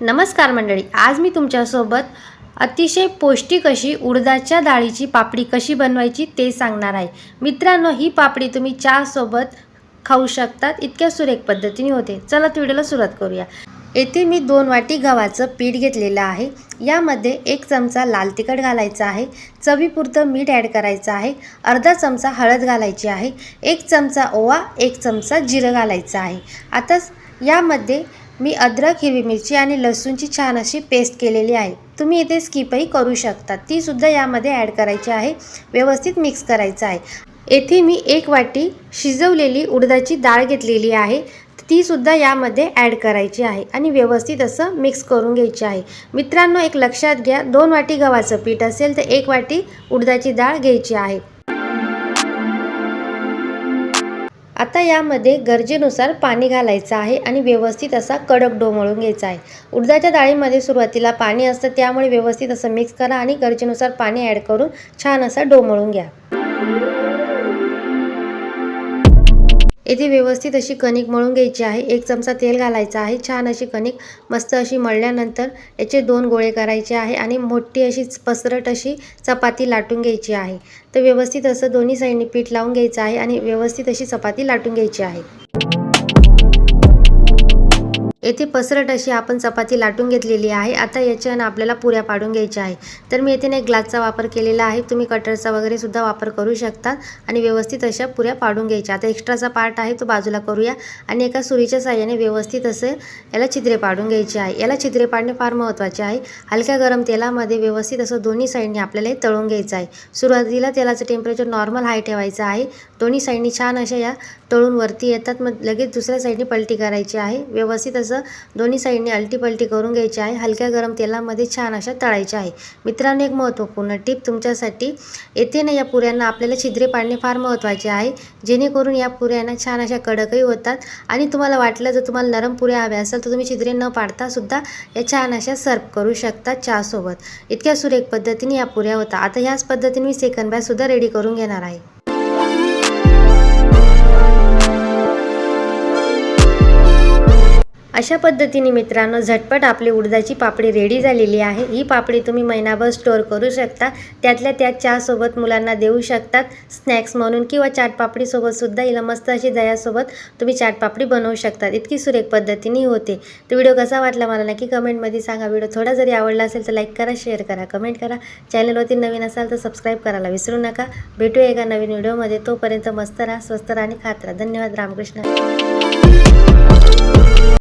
नमस्कार मंडळी, आज मी तुमच्यासोबत अतिशय पौष्टिक अशी उडदाच्या डाळीची पापडी कशी बनवायची ते सांगणार आहे। मित्रांनो, ही पापडी तुम्ही चहा सोबत खाऊ शकतात, इतक्या सुरेख पद्धतीने होते। चला व्हिडिओला सुरुवात करूया। येथे मी 2 वाटी गव्हाचं पीठ घेतलेलं आहे। यामध्ये 1 चमचा लाल तिखट घालायचा आहे, चवीपुरतं मीठ ॲड करायचं आहे, अर्धा चमचा हळद घालायची आहे, 1 चमचा ओवा, 1 चमचा जिरं घालायचं आहे। आता यामध्ये मी अद्रक, हिरवी मिरची आणि लसूणची छान अशी पेस्ट केलेली आहे। तुम्ही इथे स्किपही करू शकता, ती सुद्धा यामध्ये ॲड करायची आहे। व्यवस्थित मिक्स करायचं आहे। येथे मी 1 वाटी शिजवलेली उडदाची डाळ घेतलेली आहे, ती सुद्धा यामध्ये ॲड करायची आहे आणि व्यवस्थित असं मिक्स करून घ्यायची आहे। मित्रांनो, एक लक्षात घ्या, 2 वाटी गव्हाचं पीठ असेल तर 1 वाटी उडदाची डाळ घ्यायची आहे। आता यामध्ये गरजेनुसार पाणी घालायचं आहे आणि व्यवस्थित असा कडक डो मळून घ्यायचा आहे। उडदाच्या डाळीमध्ये सुरुवातीला पाणी असतं, त्यामुळे व्यवस्थित असं मिक्स करा आणि गरजेनुसार पाणी ॲड करून छान असा डो मळून घ्या। येथे व्यवस्थित अशी कणिक मळून घ्यायची आहे। 1 चमचा तेल घालायचं आहे। छान अशी कणिक मस्त अशी मळल्यानंतर याचे 2 गोळे करायचे आहे आणि मोठी अशी पसरट अशी चपाती लाटून घ्यायची आहे। तर व्यवस्थित असं दोन्ही साईडनी पीठ लावून घ्यायचं आहे आणि व्यवस्थित अशी चपाती लाटून घ्यायची आहे। येथे पसरट अशी आपण चपाती लाटून घेतलेली आहे। आता याच्यानं आपल्याला पुऱ्या पाडून घ्यायच्या आहे। तर मी येथे एक ग्लासचा वापर केलेला आहे, तुम्ही कटरचा वगैरे सुद्धा वापर करू शकता आणि व्यवस्थित अशा पुऱ्या पाडून घ्यायच्या। आता एक्स्ट्राचा पार्ट आहे तो बाजूला करूया आणि एका सुरीच्या साहाय्याने व्यवस्थित असे याला छिद्रे पाडून घ्यायचे आहे। याला छिद्रे पाडणे फार महत्त्वाचे आहे। हलक्या गरम तेलामध्ये व्यवस्थित असं दोन्ही साईडने आपल्याला तळून घ्यायचं आहे। सुरुवातीला तेलाचं टेम्परेचर नॉर्मल हाय ठेवायचं आहे। दोन्ही साईडनी छान अशा या तळून वरती येतात, मग लगेच दुसऱ्या साईडने पलटी करायची आहे। व्यवस्थित असं दोन्ही साईडने अलटी पलटी करून घ्यायची आहे। हलक्या गरम तेलामध्ये छान अशा तळायच्या आहे। मित्रांनो, एक महत्त्वपूर्ण टिप तुमच्यासाठी, येथे ना या पुऱ्यांना आपल्याला छिद्रे पाडणे फार महत्त्वाचे आहे, जेणेकरून या पुऱ्यांना छान अशा कडकही होतात आणि तुम्हाला वाटलं जर तुम्हाला नरम पुऱ्या हव्या असेल तर तुम्ही छिद्रे न पाडता सुद्धा या छान अशा सर्व करू शकता चहासोबत। इतक्या सुरेख पद्धतीने या पुऱ्या होतात। आता ह्याच पद्धतीने मी सेकंड बॅच सुद्धा रेडी करून घेणार आहे। अशा पद्धतीने मित्रांनो, झटपट आपली उडदाची पापडी रेडी झालेली आहे। ही पापडी तुम्ही महिनाभर स्टोअर करू शकता, त्यातल्या त्यात चहासोबत मुलांना देऊ शकतात स्नॅक्स म्हणून, किंवा चाट पापडी सोबत सुद्धा हिला मस्त अशी दह्यासोबत तुम्ही चाट पापडी बनवू शकतात। इतकी सुरेख पद्धतीने होते। तर व्हिडिओ कसा वाटला मला नक्की कमेंटमध्ये सांगा। व्हिडिओ थोडा जरी आवडला असेल तर लाईक करा, शेअर करा, कमेंट करा। चॅनलवरती नवीन असाल तर सबस्क्राईब करायला विसरू नका। भेटूया एका नवीन व्हिडिओमध्ये, तोपर्यंत मस्त राहा, स्वस्त राहा आणि खात राहा। धन्यवाद। रामकृष्ण।